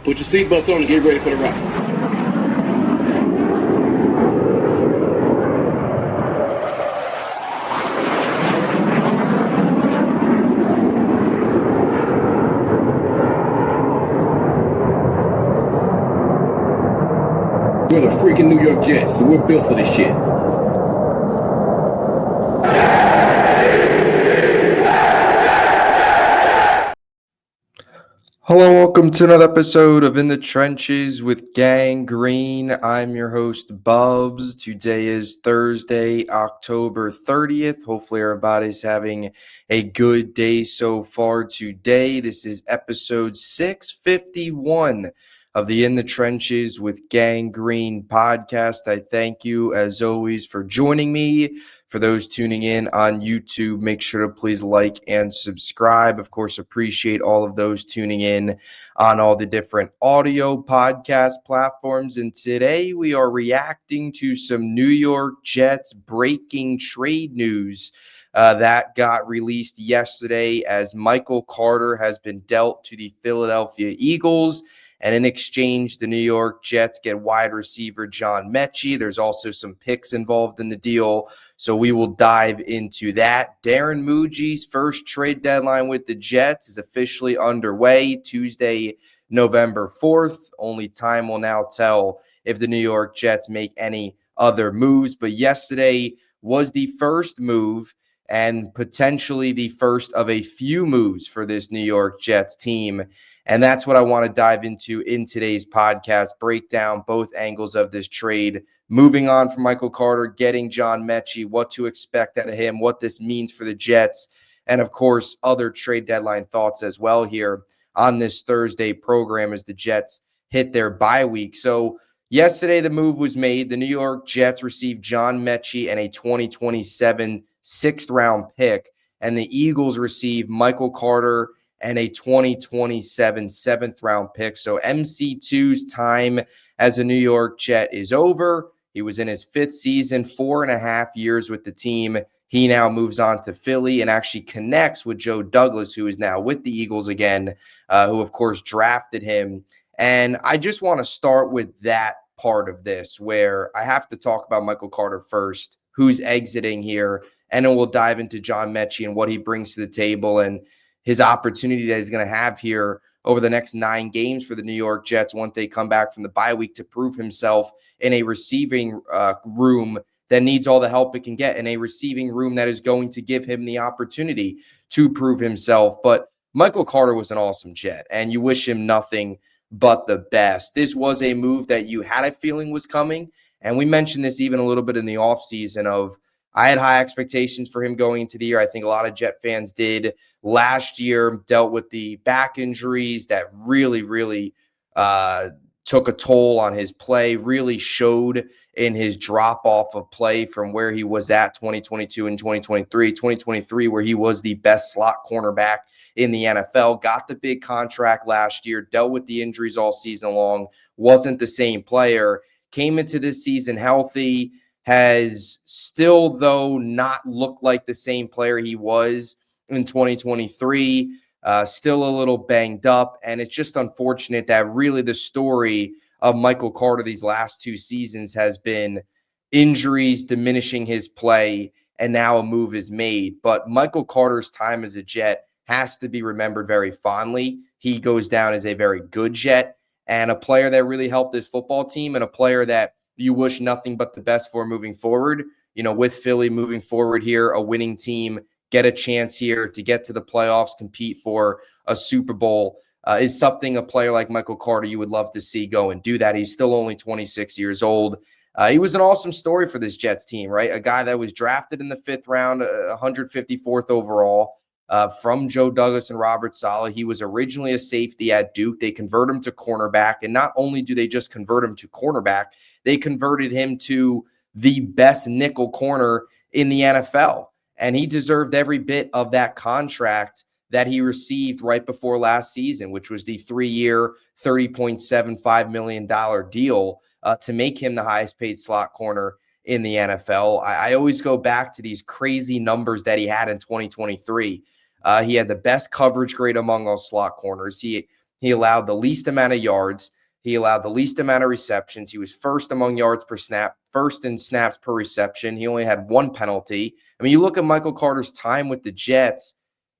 Put your seatbelts on and get ready for the ride. We're the freaking New York Jets, so we're built for this shit. Hello, welcome to another episode of In the Trenches with Gang Green. I'm your host, Bubbs. Today is Thursday, October 30th. Hopefully everybody's having a good day so far today. This is episode 651 of the In the Trenches with Gang Green podcast. I thank you, as always, for joining me. For those tuning in on YouTube, make sure to please like and subscribe. Of course, appreciate all of those tuning in on all the different audio podcast platforms. And today we are reacting to some New York Jets breaking trade news that got released yesterday, as Michael Carter has been dealt to the Philadelphia Eagles. And in exchange, the New York Jets get wide receiver John Metchie. There's also some picks involved in the deal, so we will dive into that. Darren Muji's first trade deadline with the Jets is officially underway, Tuesday, November 4th. Only time will now tell if the New York Jets make any other moves. But yesterday was the first move and potentially the first of a few moves for this New York Jets team. And that's what I want to dive into in today's podcast, break down both angles of this trade, moving on from Michael Carter, getting John Metchie, what to expect out of him, what this means for the Jets, and, of course, other trade deadline thoughts as well here on this Thursday program as the Jets hit their bye week. So yesterday the move was made. The New York Jets received John Metchie and a 2027 sixth-round pick, and the Eagles received Michael Carter and a 2027 seventh-round pick. So MC2's time as a New York Jet is over. He was in his fifth season, 4.5 years with the team. He now moves on to Philly and actually connects with Joe Douglas, who is now with the Eagles again, who, of course, drafted him. And I just want to start with that part of this, where I have to talk about Michael Carter first, who's exiting here, and then we'll dive into John Metchie and what he brings to the table and his opportunity that he's going to have here over the next 9 games for the New York Jets once they come back from the bye week to prove himself in a receiving room that needs all the help it can get, in a receiving room that is going to give him the opportunity to prove himself. But Michael Carter was an awesome Jet, and you wish him nothing but the best. This was a move that you had a feeling was coming, and we mentioned this even a little bit in the offseason of I had high expectations for him going into the year. I think a lot of Jet fans did. Last year, dealt with the back injuries that really took a toll on his play, really showed in his drop-off of play from where he was at 2022 and 2023. 2023, where he was the best slot cornerback in the NFL, got the big contract last year, dealt with the injuries all season long, wasn't the same player, came into this season healthy, has still, though, not looked like the same player he was in 2023, still a little banged up. And it's just unfortunate that really the story of Michael Carter these last 2 seasons has been injuries diminishing his play, and now a move is made. But Michael Carter's time as a Jet has to be remembered very fondly. He goes down as a very good Jet and a player that really helped this football team, and a player that you wish nothing but the best for moving forward. You know, with Philly moving forward here, a winning team, get a chance here to get to the playoffs, compete for a Super Bowl is something a player like Michael Carter you would love to see go and do that. He's still only 26 years old. He was an awesome story for this Jets team, right? A guy that was drafted in the 5th round, 154th overall, from Joe Douglas and Robert Saleh. He was originally a safety at Duke. They converted him to cornerback, and not only do they just convert him to cornerback, they converted him to the best nickel corner in the NFL. And he deserved every bit of that contract that he received right before last season, which was the 3-year, $30.75 million deal to make him the highest paid slot corner in the NFL. I always go back to these crazy numbers that he had in 2023. He had the best coverage grade among all slot corners. He He allowed the least amount of yards. He allowed the least amount of receptions. He was first among yards per snap, first in snaps per reception. He only had one penalty. I mean, you look at Michael Carter's time with the Jets,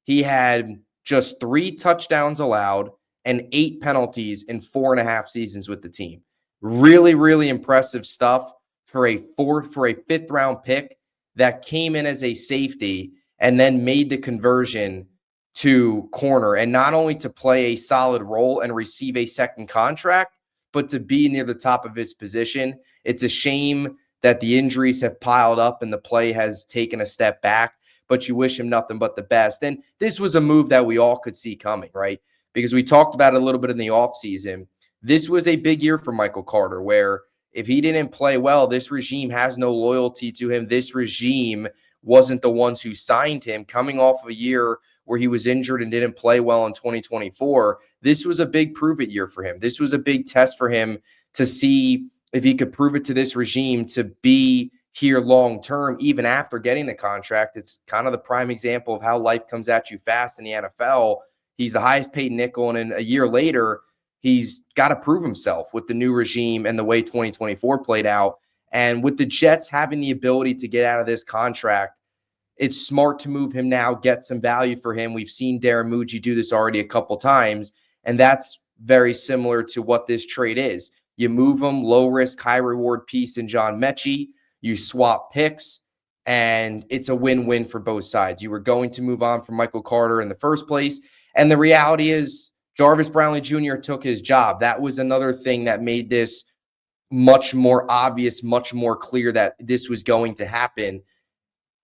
he had just 3 touchdowns allowed and 8 penalties in 4.5 seasons with the team. Really, really impressive stuff for a 5th-round pick that came in as a safety and then made the conversion to corner, and not only to play a solid role and receive a second contract, but to be near the top of his position. It's a shame that the injuries have piled up and the play has taken a step back, but you wish him nothing but the best. And this was a move that we all could see coming, right? Because we talked about it a little bit in the offseason. This was a big year for Michael Carter, where if he didn't play well, this regime has no loyalty to him. This regime wasn't the ones who signed him. Coming off of a year where he was injured and didn't play well in 2024, this was a big prove-it year for him. This was a big test for him to see if he could prove it to this regime to be here long-term, even after getting the contract. It's kind of the prime example of how life comes at you fast in the NFL. He's the highest paid nickel, and then a year later, he's got to prove himself with the new regime and the way 2024 played out. And with the Jets having the ability to get out of this contract, it's smart to move him now, get some value for him. We've seen Darren Muji do this already a couple times, and that's very similar to what this trade is. You move him, low risk, high reward piece in John Metchie. You swap picks, and it's a win-win for both sides. You were going to move on from Michael Carter in the first place, and the reality is Jarvis Brownlee Jr. took his job. That was another thing that made this much more obvious, much more clear that this was going to happen.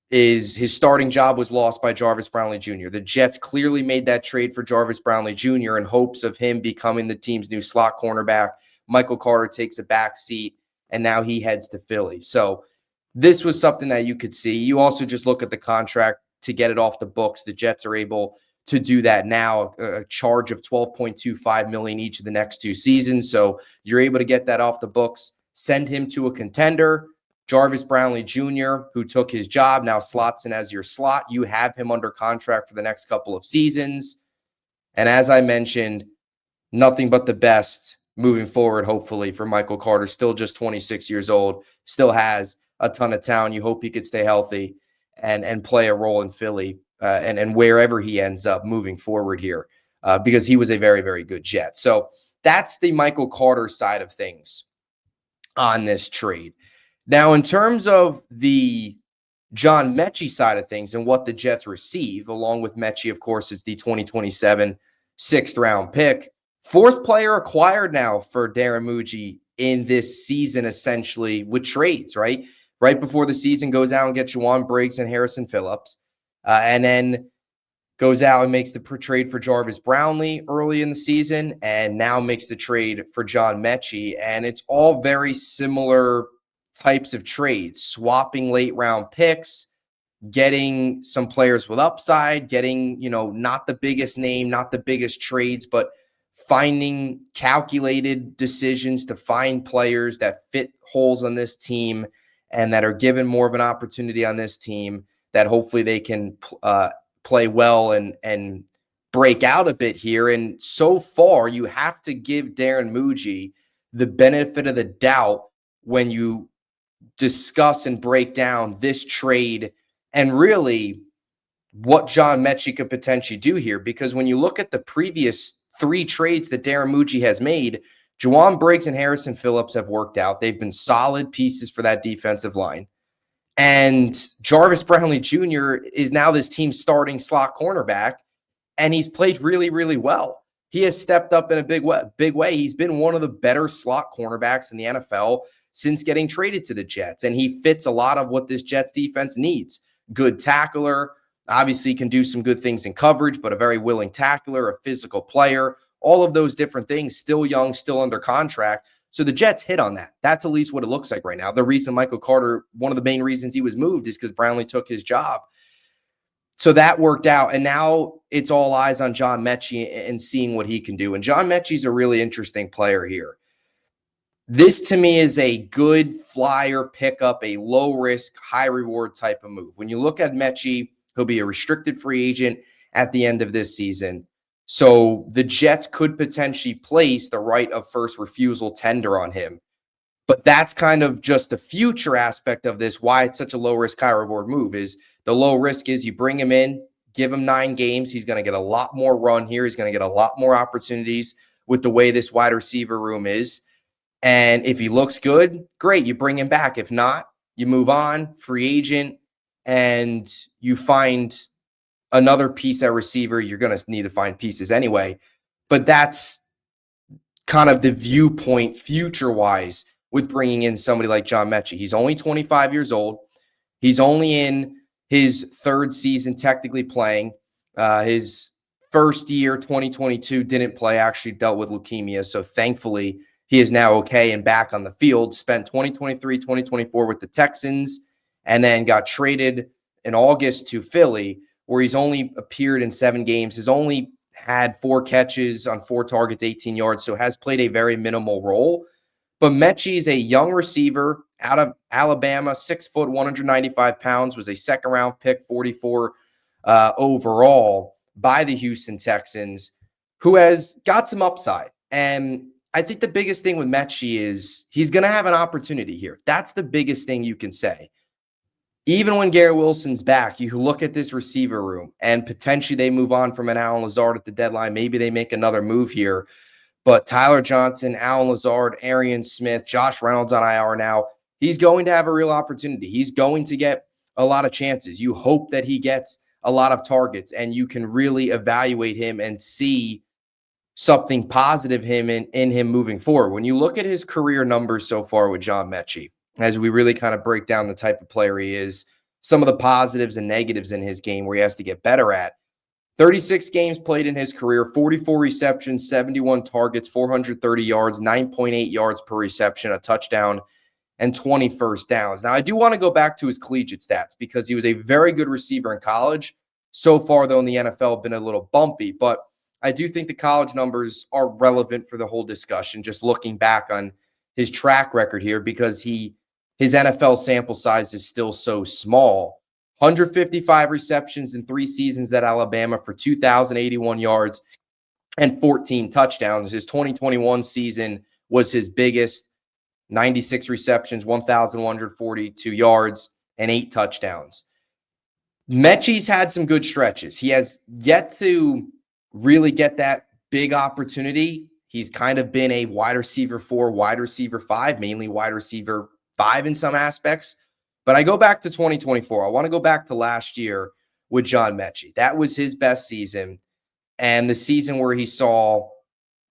Is his starting job was lost by Jarvis Brownlee Jr. The Jets clearly made that trade for Jarvis Brownlee Jr. in hopes of him becoming the team's new slot cornerback. Michael Carter takes a back seat, and now he heads to Philly. So this was something that you could see. You also just look at the contract to get it off the books. The Jets are able to do that now, a charge of $12.25 million each of the next 2 seasons. So you're able to get that off the books, send him to a contender. Jarvis Brownlee Jr., who took his job, now slots in as your slot. You have him under contract for the next couple of seasons. And as I mentioned, nothing but the best moving forward, hopefully, for Michael Carter. Still just 26 years old, still has a ton of talent. You hope he could stay healthy and play a role in Philly and wherever he ends up moving forward here, because he was a very, very good Jet. So that's the Michael Carter side of things on this trade. Now, in terms of the John Metchie side of things and what the Jets receive, along with Metchie, of course, it's the 2027 6th-round pick. 4th player acquired now for Darren Muji in this season, essentially, with trades, right? Right before the season, goes out and gets Juwan Briggs and Harrison Phillips, and then goes out and makes the trade for Jarvis Brownlee early in the season, and now makes the trade for John Metchie. And it's all very similar types of trades, swapping late round picks, getting some players with upside, getting, not the biggest name, not the biggest trades, but finding calculated decisions to find players that fit holes on this team and that are given more of an opportunity on this team that hopefully they can play well and break out a bit here. And so far, you have to give Darren Muji the benefit of the doubt when you discuss and break down this trade and really what John Metchie could potentially do here. Because when you look at the previous 3 trades that Darren Muji has made, Juwan Briggs and Harrison Phillips have worked out. They've been solid pieces for that defensive line. And Jarvis Brownlee Jr. is now this team's starting slot cornerback, and he's played really, really well. He has stepped up in a big way. He's been one of the better slot cornerbacks in the NFL since getting traded to the Jets, and he fits a lot of what this Jets defense needs. Good tackler, obviously can do some good things in coverage, but a very willing tackler, a physical player, all of those different things, still young, still under contract. So the Jets hit on that. That's at least what it looks like right now. The reason Michael Carter, one of the main reasons he was moved is because Brownlee took his job. So that worked out, and now it's all eyes on John Metchie and seeing what he can do. And John Metchie's a really interesting player here. This, to me, is a good flyer pickup, a low-risk, high-reward type of move. When you look at Metchie, he'll be a restricted free agent at the end of this season. So the Jets could potentially place the right of first refusal tender on him. But that's kind of just the future aspect of this, why it's such a low risk, high reward move. Is the low risk is you bring him in, give him 9 games. He's going to get a lot more run here. He's going to get a lot more opportunities with the way this wide receiver room is. And if he looks good, great, you bring him back. If not, you move on, free agent, and you find another piece at receiver. You're going to need to find pieces anyway. But that's kind of the viewpoint future-wise with bringing in somebody like John Metchie. He's only 25 years old. He's only in his 3rd season technically playing. His first year, 2022, didn't play, actually dealt with leukemia. So thankfully, he is now okay and back on the field. Spent 2023, 2024 with the Texans, and then got traded in August to Philly, where he's only appeared in 7 games. He's only had 4 catches on 4 targets, 18 yards, so has played a very minimal role. But Metchie is a young receiver out of Alabama, 6 foot, 195 pounds, was a 2nd-round pick, 44 overall by the Houston Texans, who has got some upside. And I think the biggest thing with Metchie is he's going to have an opportunity here. That's the biggest thing you can say. Even when Garrett Wilson's back, you look at this receiver room and potentially they move on from an Allen Lazard at the deadline. Maybe they make another move here. But Tyler Johnson, Allen Lazard, Arian Smith, Josh Reynolds on IR now, he's going to have a real opportunity. He's going to get a lot of chances. You hope that he gets a lot of targets and you can really evaluate him and see something positive in him moving forward. When you look at his career numbers so far with John Metchie, as we really kind of break down the type of player he is, some of the positives and negatives in his game where he has to get better at. 36 games played in his career, 44 receptions, 71 targets, 430 yards, 9.8 yards per reception, a touchdown, and 20 first downs. Now, I do want to go back to his collegiate stats because he was a very good receiver in college. So far, though, in the NFL, been a little bumpy, but I do think the college numbers are relevant for the whole discussion, just looking back on his track record here because his NFL sample size is still so small. 155 receptions in 3 seasons at Alabama for 2,081 yards and 14 touchdowns. His 2021 season was his biggest, 96 receptions, 1,142 yards, and 8 touchdowns. Metchie's had some good stretches. He has yet to really get that big opportunity. He's kind of been a wide receiver 4, wide receiver 5, mainly wide receiver 5 in some aspects. But I go back to 2024. I want to go back to last year with John Metchie. That was his best season and the season where he saw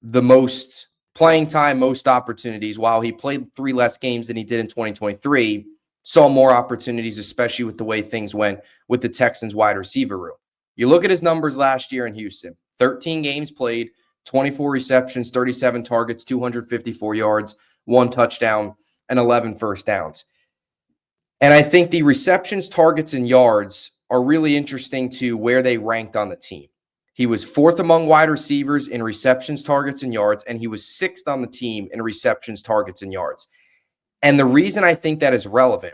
the most playing time, most opportunities. While he played 3 less games than he did in 2023, saw more opportunities, especially with the way things went with the Texans wide receiver room. You look at his numbers last year in Houston, 13 games played, 24 receptions, 37 targets, 254 yards, 1 touchdown, and 11 first downs. And I think the receptions, targets, and yards are really interesting to where they ranked on the team. He was 4th among wide receivers in receptions, targets, and yards, and he was 6th on the team in receptions, targets, and yards. And the reason I think that is relevant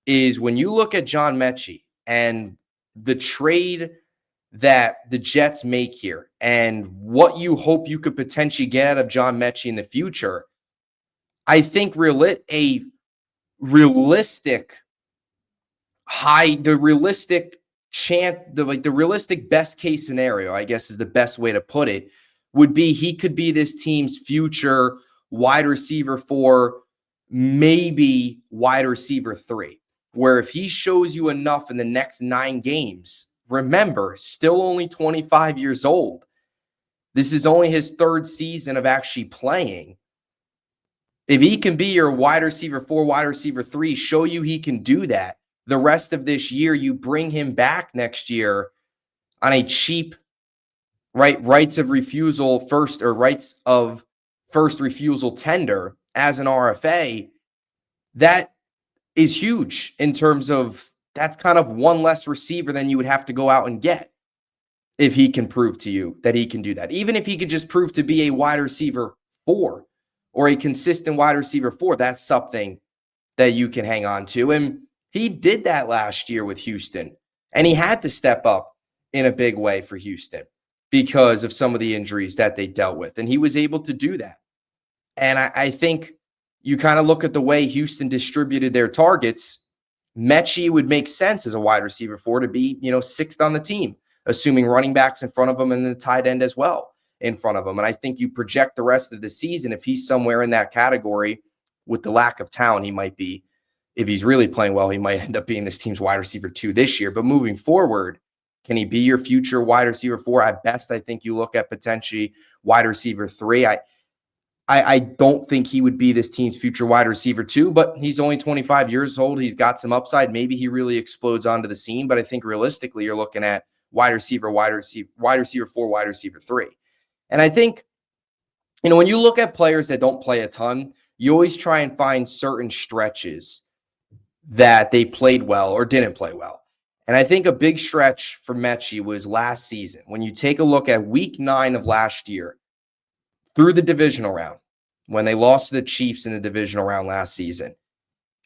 is when you look at John Metchie and the trade that the Jets make here and what you hope you could potentially get out of John Metchie in the future, I think the realistic best case scenario, I guess is the best way to put it, would be he could be this team's future wide receiver 4, maybe wide receiver 3, where if he shows you enough in the next 9 games, remember, still only 25 years old. This is only his 3rd season of actually playing. If he can be your wide receiver 4, wide receiver 3, show you he can do that, the rest of this year, you bring him back next year on a cheap rights of first refusal tender as an RFA, that is huge in terms of that's kind of one less receiver than you would have to go out and get if he can prove to you that he can do that. Even if he could just prove to be a wide receiver 4 or a consistent wide receiver 4, that's something that you can hang on to. And he did that last year with Houston, and he had to step up in a big way for Houston because of some of the injuries that they dealt with. And he was able to do that. And I think you kind of look at the way Houston distributed their targets. Metchie would make sense as a wide receiver 4 to be, sixth on the team, assuming running backs in front of him and the tight end as well in front of him. And I think you project the rest of the season, if he's somewhere in that category with the lack of talent, he might be, if he's really playing well, he might end up being this team's wide receiver 2 this year. But moving forward, can he be your future wide receiver 4? At best, I think you look at potentially wide receiver 3. I don't think he would be this team's future wide receiver 2, but he's only 25 years old. He's got some upside. Maybe he really explodes onto the scene, but I think realistically you're looking at wide receiver 4, wide receiver 3. And I think, when you look at players that don't play a ton, you always try and find certain stretches that they played well or didn't play well. And I think a big stretch for Metchie was last season. When you take a look at week 9 of last year, through the divisional round, when they lost to the Chiefs in the divisional round last season,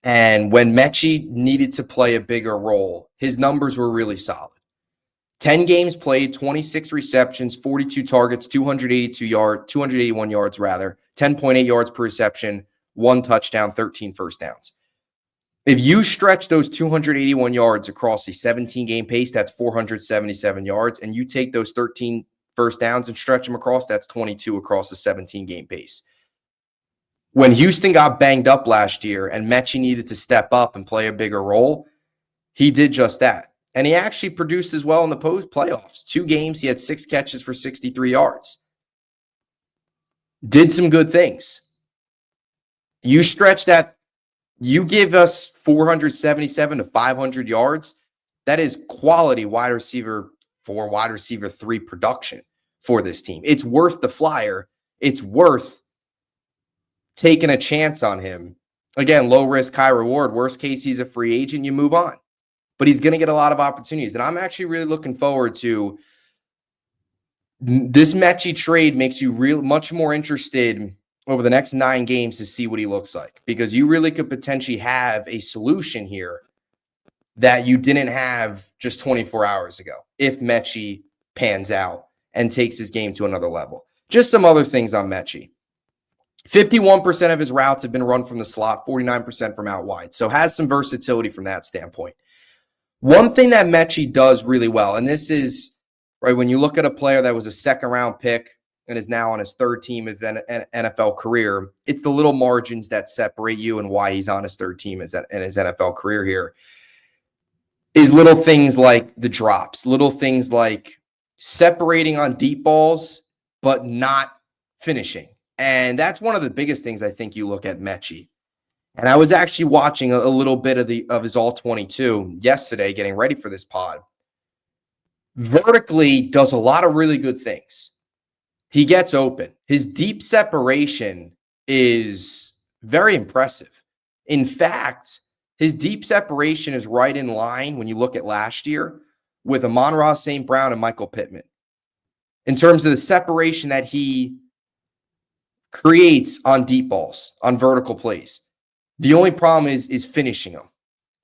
and when Metchie needed to play a bigger role, his numbers were really solid. 10 games played, 26 receptions, 42 targets, 281 yards, 10.8 yards per reception, 1 touchdown, 13 first downs. If you stretch those 281 yards across a 17-game pace, that's 477 yards, and you take those 13 first downs and stretch them across, that's 22 across a 17-game pace. When Houston got banged up last year and Metchie needed to step up and play a bigger role, he did just that. And he actually produced as well in the playoffs. 2 games, he had 6 catches for 63 yards. Did some good things. You stretch that, you give us 477 to 500 yards, that is quality wide receiver 4, wide receiver 3 production for this team. It's worth the flyer. It's worth taking a chance on him. Again, low risk, high reward. Worst case, he's a free agent, you move on. But he's going to get a lot of opportunities. And I'm actually really looking forward to this Metchie trade. Makes you much more interested over the next 9 games to see what he looks like, because you really could potentially have a solution here that you didn't have just 24 hours ago if Metchie pans out and takes his game to another level. Just some other things on Metchie. 51% of his routes have been run from the slot, 49% from out wide. So has some versatility from that standpoint. One thing that Metchie does really well, and this is, right, when you look at a player that was a second-round pick and is now on his 3rd team of NFL career, it's the little margins that separate you and why he's on his 3rd team in his NFL career here, is little things like the drops, little things like separating on deep balls, but not finishing. And that's one of the biggest things I think you look at Metchie. And I was actually watching a little bit of his All-22 yesterday, getting ready for this pod. Vertically does a lot of really good things. He gets open. His deep separation is very impressive. In fact, his deep separation is right in line when you look at last year with Amon-Ra St. Brown and Michael Pittman. In terms of the separation that he creates on deep balls, on vertical plays. The only problem is finishing them.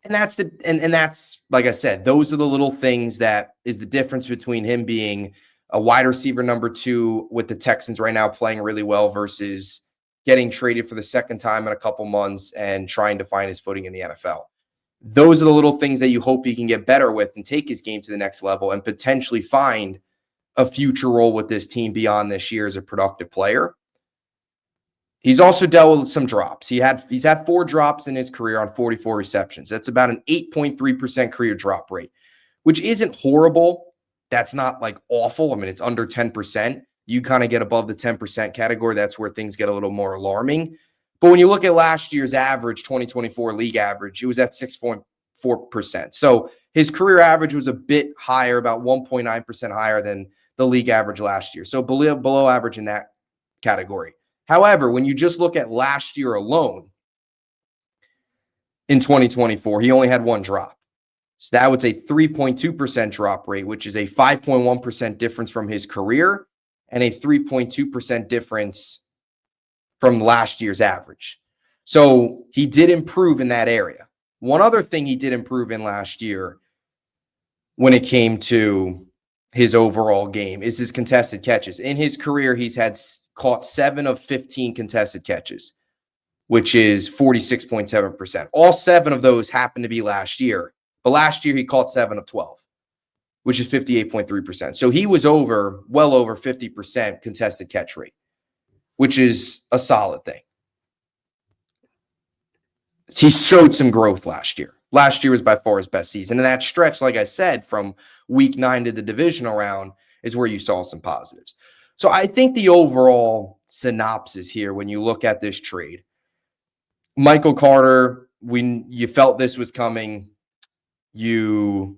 And that's that's, like I said, those are the little things that is the difference between him being a wide receiver number 2 with the Texans right now playing really well versus getting traded for the 2nd time in a couple months and trying to find his footing in the NFL. Those are the little things that you hope he can get better with and take his game to the next level and potentially find a future role with this team beyond this year as a productive player. He's also dealt with some drops. He's had 4 drops in his career on 44 receptions. That's about an 8.3% career drop rate, which isn't horrible. That's not like awful. I mean, it's under 10%. You kind of get above the 10% category. That's where things get a little more alarming. But when you look at last year's average, 2024 league average, it was at 6.4%. So his career average was a bit higher, about 1.9% higher than the league average last year. So below average in that category. However, when you just look at last year alone, in 2024, he only had 1 drop. So that was a 3.2% drop rate, which is a 5.1% difference from his career and a 3.2% difference from last year's average. So he did improve in that area. One other thing he did improve in last year when it came to his overall game is his contested catches. In his career, he's caught 7 of 15 contested catches, which is 46.7%. All 7 of those happened to be last year, but last year he caught 7 of 12, which is 58.3%. So he was well over 50% contested catch rate, which is a solid thing. He showed some growth last year. Last year was by far his best season. And that stretch, like I said, from week 9 to the divisional round is where you saw some positives. So I think the overall synopsis here, when you look at this trade, Michael Carter, when you felt this was coming, you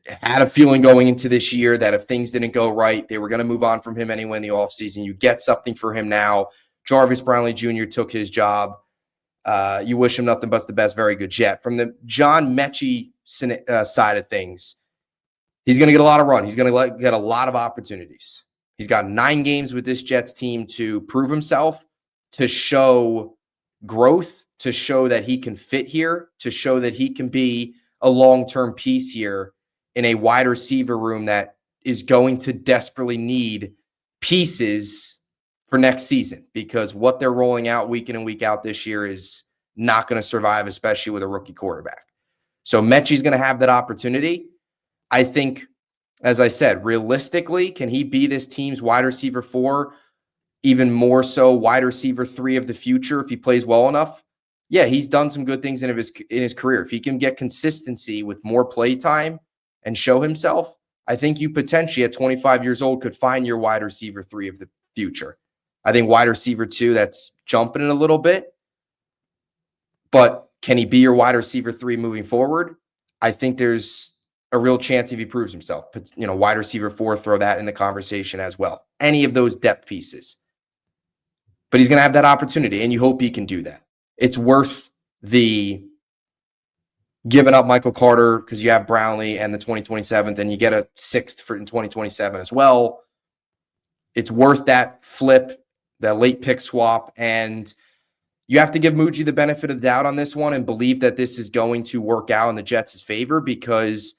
had a feeling going into this year that if things didn't go right, they were going to move on from him anyway in the offseason. You get something for him now. Jarvis Brownlee Jr. took his job. You wish him nothing but the best. Very good Jet. From the John Metchie side of things, he's going to get a lot of run. He's going to get a lot of opportunities. He's got 9 games with this Jets team to prove himself, to show growth, to show that he can fit here, to show that he can be a long-term piece here in a wide receiver room that is going to desperately need pieces for next season, because what they're rolling out week in and week out this year is not going to survive, especially with a rookie quarterback. So Metchie's going to have that opportunity. I think, as I said, realistically, can he be this team's wide receiver 4, even more so wide receiver 3 of the future if he plays well enough? Yeah, he's done some good things in his career. If he can get consistency with more play time and show himself, I think you potentially at 25 years old could find your wide receiver 3 of the future. I think wide receiver 2, that's jumping it a little bit. But can he be your wide receiver 3 moving forward? I think there's a real chance if he proves himself. Wide receiver 4, throw that in the conversation as well. Any of those depth pieces. But he's going to have that opportunity, and you hope he can do that. It's worth the giving up Michael Carter because you have Brownlee and the 2027th, and you get a 6th in 2027 as well. It's worth that flip, that late pick swap, and you have to give Muji the benefit of the doubt on this one and believe that this is going to work out in the Jets' favor, because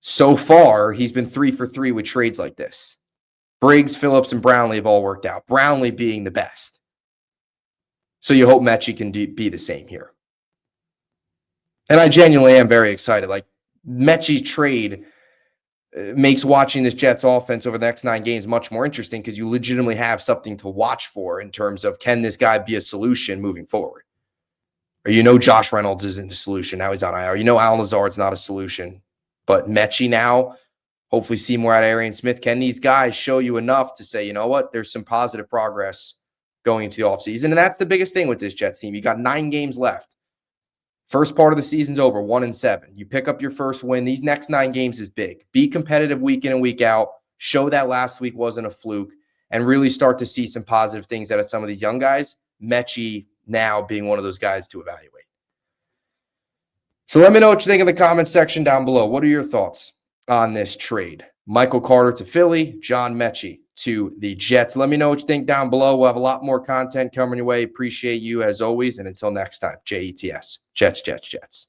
so far he's been 3 for 3 with trades like this. Briggs, Phillips, and Brownlee have all worked out, Brownlee being the best. So you hope Metchie can be the same here. And I genuinely am very excited. Like, Metchie's trade makes watching this Jets offense over the next 9 games much more interesting, because you legitimately have something to watch for in terms of, can this guy be a solution moving forward? Or Josh Reynolds isn't the solution. Now he's on IR. Alan Lazard's not a solution. But Metchie now, hopefully see more out of Arian Smith. Can these guys show you enough to say, you know what, there's some positive progress going into the offseason? And that's the biggest thing with this Jets team. You got 9 games left. First part of the season's over, 1-7. You pick up your first win. These next 9 games is big. Be competitive week in and week out. Show that last week wasn't a fluke, and really start to see some positive things out of some of these young guys. Metchie now being one of those guys to evaluate. So let me know what you think in the comments section down below. What are your thoughts on this trade? Michael Carter to Philly, John Metchie to the Jets. Let me know what you think down below. We'll have a lot more content coming your way. Appreciate you as always. And until next time, JETS. Jets, Jets, Jets.